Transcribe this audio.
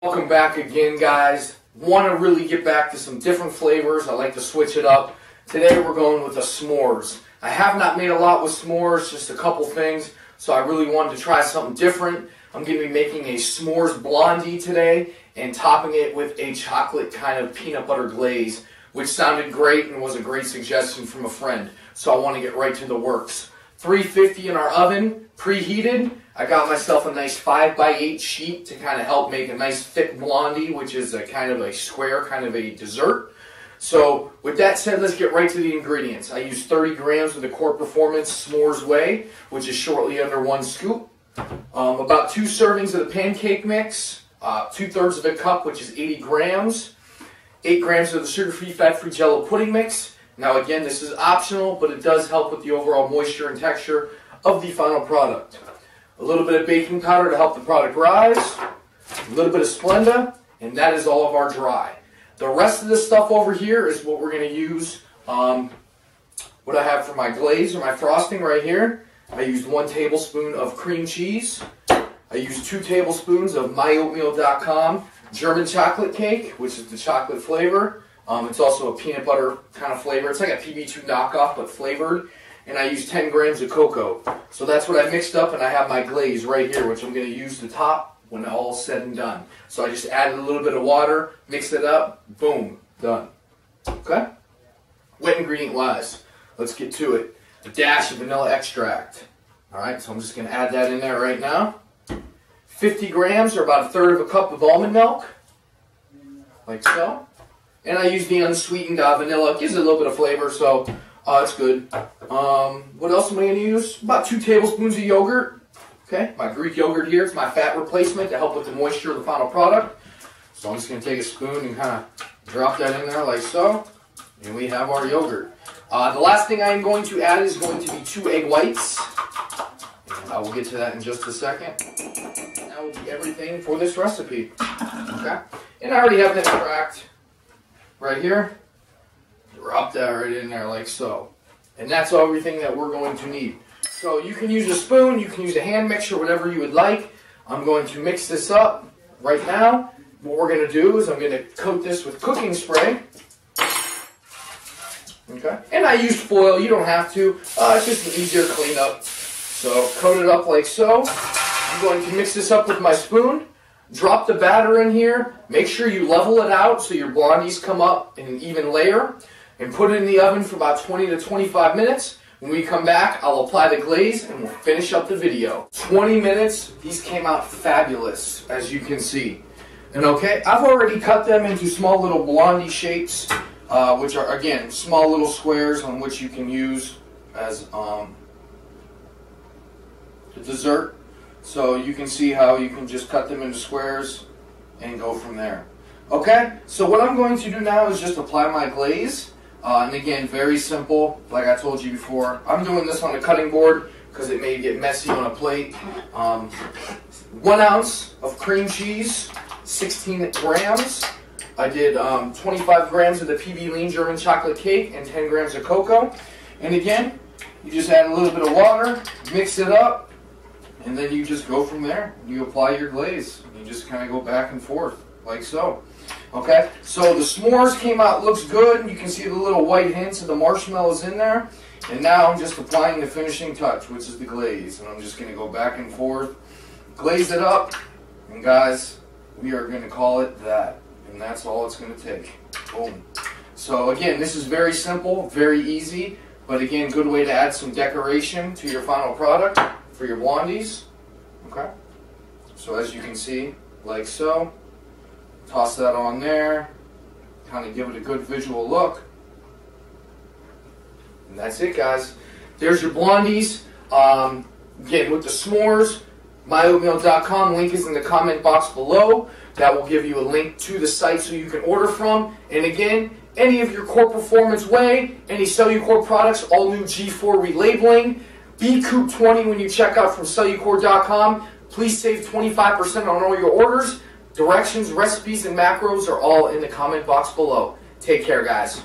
Welcome back again, guys. Want to really get back to some different flavors. I like to switch it up. Today we're going with the s'mores. I have not made a lot with s'mores, just a couple things, so I really wanted to try something different. I'm going to be making a s'mores blondie today and topping it with a chocolate kind of peanut butter glaze, which sounded great and was a great suggestion from a friend. So I want to get right to the works. 350 in our oven, preheated. I got myself a nice 5x8 sheet to kind of help make a nice thick blondie, which is a kind of a square, kind of a dessert. So with that said, let's get right to the ingredients. I use 30 grams of the Core Performance S'mores Whey, which is shortly under 1 scoop. About 2 servings of the pancake mix, 2/3 of a cup, which is 80 grams. 8 grams of the sugar-free, fat-free Jello pudding mix. Now again, this is optional, but it does help with the overall moisture and texture of the final product. A little bit of baking powder to help the product rise, a little bit of Splenda, and that is all of our dry. The rest of this stuff over here is what we're going to use, what I have for my glaze or my frosting right here. I used 1 tablespoon of cream cheese. I used 2 tablespoons of myoatmeal.com German chocolate cake, which is the chocolate flavor. It's also a peanut butter kind of flavor. It's like a PB2 knockoff, but flavored. And I use 10 grams of cocoa. So that's what I mixed up, and I have my glaze right here, which I'm going to use to top when all's said and done. So I just added a little bit of water, mixed it up, boom, done. Okay? Wet ingredient wise, let's get to it. A dash of vanilla extract. Alright, so I'm just going to add that in there right now. 50 grams, or about 1/3 of a cup of almond milk. Like so. And I use the unsweetened vanilla. It gives it a little bit of flavor, so it's good. What else am I going to use? About 2 tablespoons of yogurt. Okay, my Greek yogurt here. It's my fat replacement to help with the moisture of the final product. So I'm just going to take a spoon and kind of drop that in there like so. And we have our yogurt. The last thing I am going to add is going to be 2 egg whites. And I will get to that in just a second. And that will be everything for this recipe. Okay, and I already have that cracked right here. Drop that right in there like so. And that's everything that we're going to need. So you can use a spoon, you can use a hand mixer, whatever you would like. I'm going to mix this up right now. What we're going to do is I'm going to coat this with cooking spray. Okay. And I use foil, you don't have to. It's just an easier cleanup. So coat it up like so. I'm going to mix this up with my spoon. Drop the batter in here. Make sure you level it out so your blondies come up in an even layer. And put it in the oven for about 20 to 25 minutes. When we come back, I'll apply the glaze and we'll finish up the video. 20 minutes, these came out fabulous, as you can see. And okay, I've already cut them into small little blondie shapes, which are, again, small little squares on which you can use as the dessert. So you can see how you can just cut them into squares and go from there. Okay, so what I'm going to do now is just apply my glaze. And again, very simple, like I told you before. I'm doing this on a cutting board because it may get messy on a plate. 1 ounce of cream cheese, 16 grams. I did 25 grams of the PB Lean German chocolate cake and 10 grams of cocoa. And again, you just add a little bit of water, mix it up, and then you just go from there. You apply your glaze. You just kind of go back and forth, like so. Okay, so the s'mores came out, looks good. You can see the little white hints of the marshmallows in there. And now I'm just applying the finishing touch, which is the glaze. And I'm just going to go back and forth, glaze it up, and guys, we are going to call it that. And that's all it's going to take. Boom. So again, this is very simple, very easy, but again, good way to add some decoration to your final product for your blondies. Okay, so as you can see, like so. Toss that on there, kind of give it a good visual look. And that's it, guys. There's your blondies. Again, with the s'mores, myoatmeal.com. Link is in the comment box below. That will give you a link to the site so you can order from. And again, any of your Core Performance Whey, any Cellucor products, all new G4 relabeling. Bkupniewski when you check out from Cellucor.com. Please save 25% on all your orders. Directions, recipes, and macros are all in the comment box below. Take care, guys.